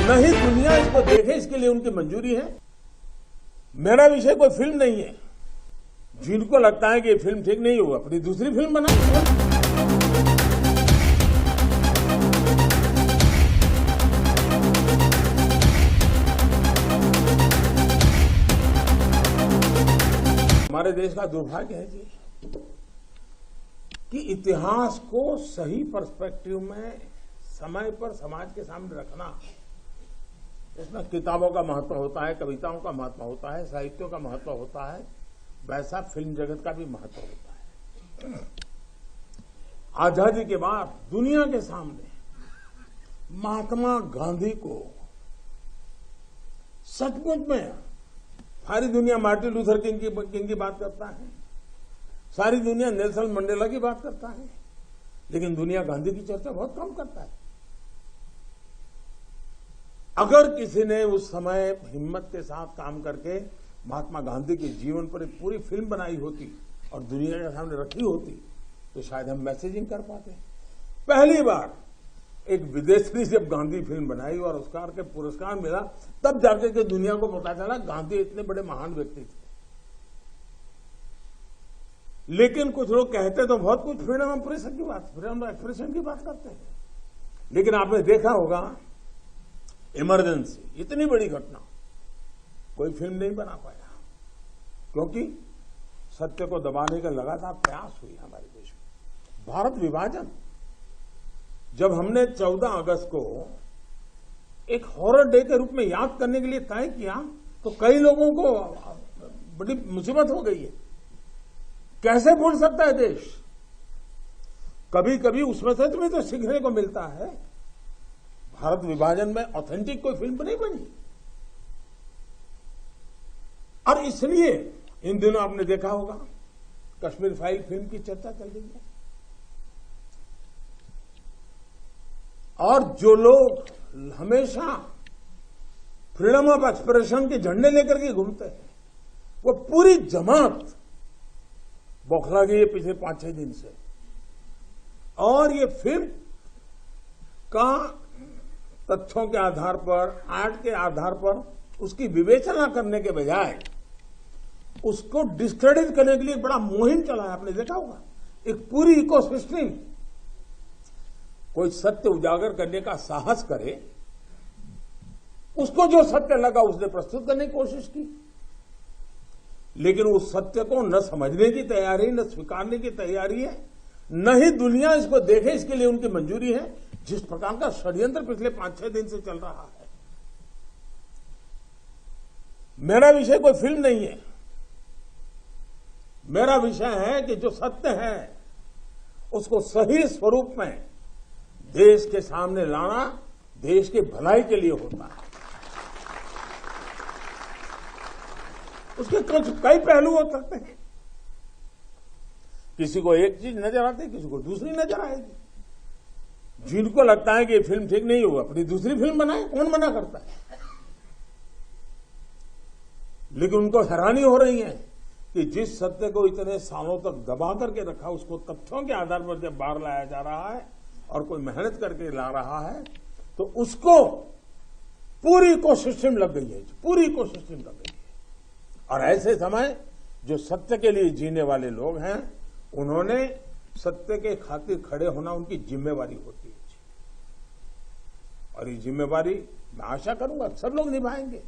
नहीं दुनिया इसको देखे, इसके लिए उनकी मंजूरी है। मेरा विषय कोई फिल्म नहीं है। जिनको लगता है कि ये फिल्म ठीक नहीं होगा, अपनी दूसरी फिल्म बनाए। हमारे देश का दुर्भाग्य है जी कि इतिहास को सही पर्सपेक्टिव में समय पर समाज के सामने रखना, इसमें किताबों का महत्व होता है, कविताओं का महत्व होता है, साहित्यों का महत्व होता है, वैसा फिल्म जगत का भी महत्व होता है। आजादी के बाद दुनिया के सामने महात्मा गांधी को सचमुच में सारी दुनिया मार्टिन लूथर किंग की बात करता है, सारी दुनिया नेल्सन मंडेला की बात करता है, लेकिन दुनिया गांधी की चर्चा बहुत कम करता है। अगर किसी ने उस समय हिम्मत के साथ काम करके महात्मा गांधी के जीवन पर एक पूरी फिल्म बनाई होती और दुनिया के सामने रखी होती तो शायद हम मैसेजिंग कर पाते। पहली बार एक विदेशी जब गांधी फिल्म बनाई और उसका के पुरस्कार मिला, तब जाके के दुनिया को पता चला गांधी इतने बड़े महान व्यक्ति थे। लेकिन कुछ लोग कहते तो बहुत कुछ फ्रीडम ऑफ प्रेस की बात, फ्रीडम ऑफ एक्सप्रेशन की बात करते हैं, लेकिन आपने देखा होगा इमरजेंसी, इतनी बड़ी घटना, कोई फिल्म नहीं बना पाया, क्योंकि सत्य को दबाने का लगातार प्रयास हुई हमारे देश में। भारत विभाजन, जब हमने 14 अगस्त को एक हॉरर डे के रूप में याद करने के लिए तय किया, तो कई लोगों को बड़ी मुसीबत हो गई है। कैसे भूल सकता है देश? कभी कभी उसमें से तुम्हें तो सीखने को मिलता है। भारत विभाजन में ऑथेंटिक कोई फिल्म नहीं बनी, और इसलिए इन दिनों आपने देखा होगा कश्मीर फाइल फिल्म की चर्चा चल रही है। और जो लोग हमेशा फ्रीडम ऑफ एक्सप्रेशन के झंडे लेकर के घूमते हैं, वो पूरी जमात बौखला गई है पिछले 5-6 दिन से। और ये फिल्म का तथ्यों के आधार पर, आर्ट के आधार पर उसकी विवेचना करने के बजाय उसको डिस्क्रेडिट करने के लिए एक बड़ा मुहिम चला है। आपने देखा होगा एक पूरी इकोसिस्टम, कोई सत्य उजागर करने का साहस करे, उसको जो सत्य लगा उसने प्रस्तुत करने की कोशिश की, लेकिन उस सत्य को न समझने की तैयारी, न स्वीकारने की तैयारी है, न ही दुनिया इसको देखे, इसके लिए उनकी मंजूरी है। जिस प्रकार का षड्यंत्र पिछले 5-6 दिन से चल रहा है। मेरा विषय कोई फिल्म नहीं है। मेरा विषय है कि जो सत्य है उसको सही स्वरूप में देश के सामने लाना देश की भलाई के लिए होता है। उसके कई पहलू हो सकते हैं। किसी को एक चीज नजर आती है, किसी को दूसरी नजर आएगी। जिनको लगता है कि ये फिल्म ठीक नहीं होगा, अपनी दूसरी फिल्म बनाए, कौन मना करता है? लेकिन उनको हैरानी हो रही है कि जिस सत्य को इतने सालों तक दबा करके रखा, उसको तथ्यों के आधार पर जब बाहर लाया जा रहा है और कोई मेहनत करके ला रहा है, तो उसको पूरी इकोसिस्टम लग गई है, पूरी इकोसिस्टम लग गई है। और ऐसे समय जो सत्य के लिए जीने वाले लोग हैं, उन्होंने सत्य के खातिर खड़े होना उनकी जिम्मेवारी होती है। और ये जिम्मेवारी मैं आशा करूंगा सब लोग निभाएंगे।